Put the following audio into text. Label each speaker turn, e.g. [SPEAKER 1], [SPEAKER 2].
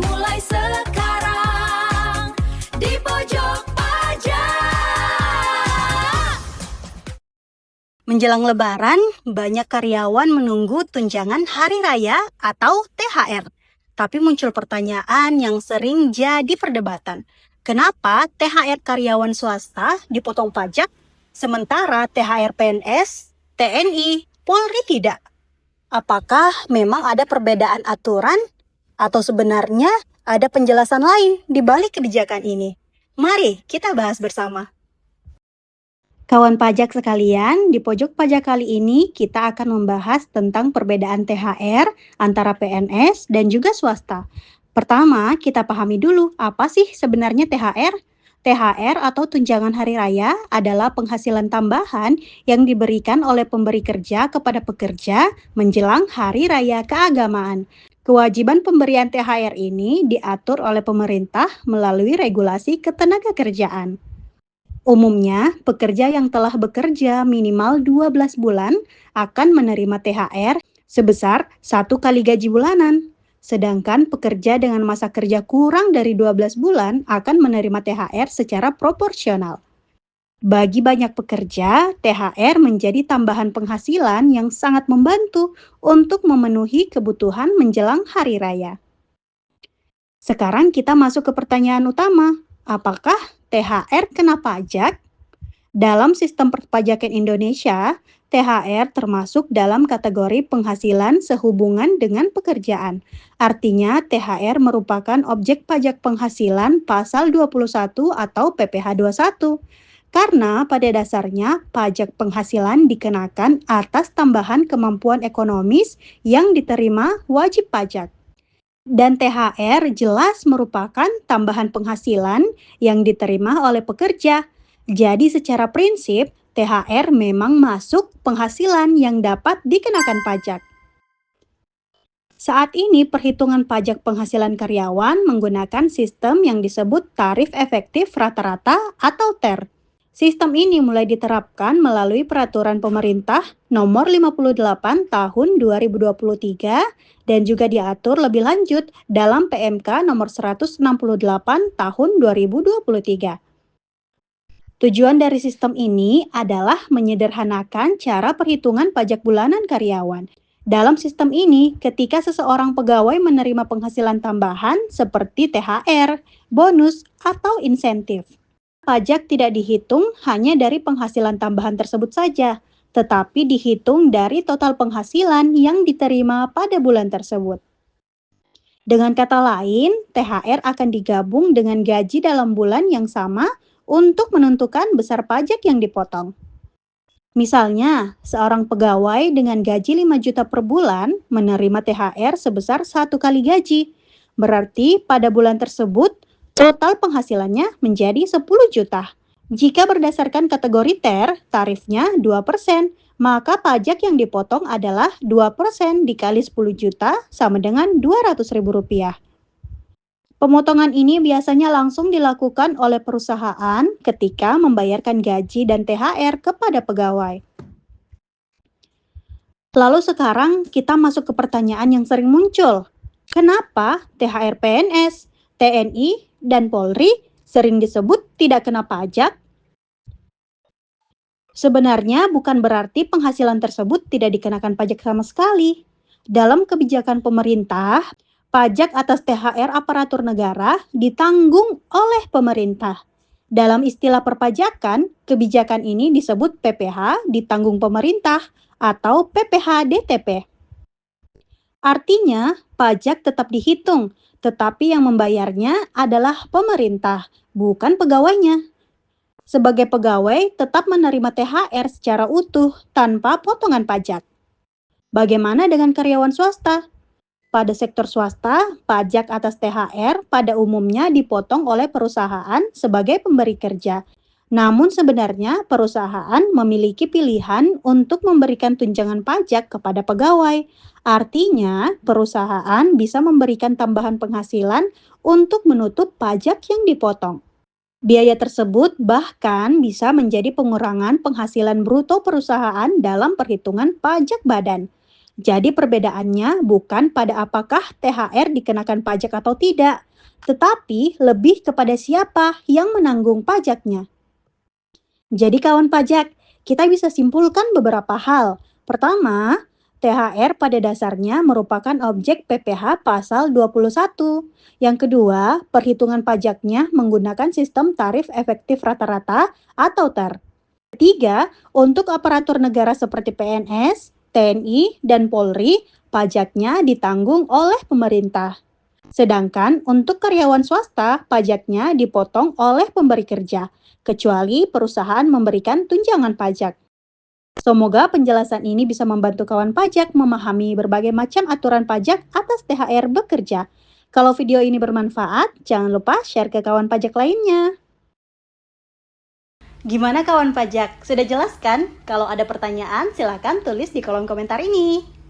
[SPEAKER 1] mulai sekarang di pojok pajak.
[SPEAKER 2] Menjelang Lebaran, banyak karyawan menunggu tunjangan hari raya atau THR. Tapi muncul pertanyaan yang sering jadi perdebatan. Kenapa THR karyawan swasta dipotong pajak, sementara THR PNS, TNI, Polri tidak? Apakah memang ada perbedaan aturan? Atau sebenarnya ada penjelasan lain di balik kebijakan ini? Mari kita bahas bersama. Kawan pajak sekalian, di pojok pajak kali ini kita akan membahas tentang perbedaan THR antara PNS dan juga swasta. Pertama, kita pahami dulu apa sih sebenarnya THR? THR atau tunjangan hari raya adalah penghasilan tambahan yang diberikan oleh pemberi kerja kepada pekerja menjelang hari raya keagamaan. Kewajiban pemberian THR ini diatur oleh pemerintah melalui regulasi ketenagakerjaan. Umumnya, pekerja yang telah bekerja minimal 12 bulan akan menerima THR sebesar 1 kali gaji bulanan. Sedangkan pekerja dengan masa kerja kurang dari 12 bulan akan menerima THR secara proporsional. Bagi banyak pekerja, THR menjadi tambahan penghasilan yang sangat membantu untuk memenuhi kebutuhan menjelang hari raya. Sekarang kita masuk ke pertanyaan utama. Apakah THR kena pajak? Dalam sistem perpajakan Indonesia, THR termasuk dalam kategori penghasilan sehubungan dengan pekerjaan. Artinya, THR merupakan objek pajak penghasilan pasal 21 atau PPh 21. Karena pada dasarnya pajak penghasilan dikenakan atas tambahan kemampuan ekonomis yang diterima wajib pajak. Dan THR jelas merupakan tambahan penghasilan yang diterima oleh pekerja. Jadi secara prinsip, THR memang masuk penghasilan yang dapat dikenakan pajak. Saat ini perhitungan pajak penghasilan karyawan menggunakan sistem yang disebut tarif efektif rata-rata atau TER. Sistem ini mulai diterapkan melalui peraturan pemerintah nomor 58 tahun 2023 dan juga diatur lebih lanjut dalam PMK nomor 168 tahun 2023. Tujuan dari sistem ini adalah menyederhanakan cara perhitungan pajak bulanan karyawan. Dalam sistem ini, ketika seseorang pegawai menerima penghasilan tambahan seperti THR, bonus, atau insentif, pajak tidak dihitung hanya dari penghasilan tambahan tersebut saja, tetapi dihitung dari total penghasilan yang diterima pada bulan tersebut. Dengan kata lain, THR akan digabung dengan gaji dalam bulan yang sama untuk menentukan besar pajak yang dipotong. Misalnya, seorang pegawai dengan gaji 5 juta per bulan menerima THR sebesar 1 kali gaji. Berarti pada bulan tersebut, total penghasilannya menjadi 10 juta. Jika berdasarkan kategori TER, tarifnya 2%, maka pajak yang dipotong adalah 2% dikali 10 juta sama dengan Rp200.000. Pemotongan ini biasanya langsung dilakukan oleh perusahaan ketika membayarkan gaji dan THR kepada pegawai. Lalu sekarang kita masuk ke pertanyaan yang sering muncul. Kenapa THR PNS, TNI, dan Polri sering disebut tidak kena pajak? Sebenarnya bukan berarti penghasilan tersebut tidak dikenakan pajak sama sekali. Dalam kebijakan pemerintah, pajak atas THR aparatur negara ditanggung oleh pemerintah. Dalam istilah perpajakan, kebijakan ini disebut PPh ditanggung pemerintah atau PPh DTP. Artinya, pajak tetap dihitung, tetapi yang membayarnya adalah pemerintah, bukan pegawainya. Sebagai pegawai, tetap menerima THR secara utuh tanpa potongan pajak. Bagaimana dengan karyawan swasta? Pada sektor swasta, pajak atas THR pada umumnya dipotong oleh perusahaan sebagai pemberi kerja. Namun sebenarnya perusahaan memiliki pilihan untuk memberikan tunjangan pajak kepada pegawai. Artinya, perusahaan bisa memberikan tambahan penghasilan untuk menutup pajak yang dipotong. Biaya tersebut bahkan bisa menjadi pengurangan penghasilan bruto perusahaan dalam perhitungan pajak badan. Jadi perbedaannya bukan pada apakah THR dikenakan pajak atau tidak, tetapi lebih kepada siapa yang menanggung pajaknya. Jadi kawan pajak, kita bisa simpulkan beberapa hal. Pertama, THR pada dasarnya merupakan objek PPh pasal 21. Yang kedua, perhitungan pajaknya menggunakan sistem tarif efektif rata-rata atau TER. Ketiga, untuk aparatur negara seperti PNS, TNI, dan Polri, pajaknya ditanggung oleh pemerintah. Sedangkan untuk karyawan swasta, pajaknya dipotong oleh pemberi kerja, kecuali perusahaan memberikan tunjangan pajak. Semoga penjelasan ini bisa membantu kawan pajak memahami berbagai macam aturan pajak atas THR bekerja. Kalau video ini bermanfaat, jangan lupa share ke kawan pajak lainnya. Gimana kawan pajak? Sudah jelas kan? Kalau ada pertanyaan, silakan tulis di kolom komentar ini.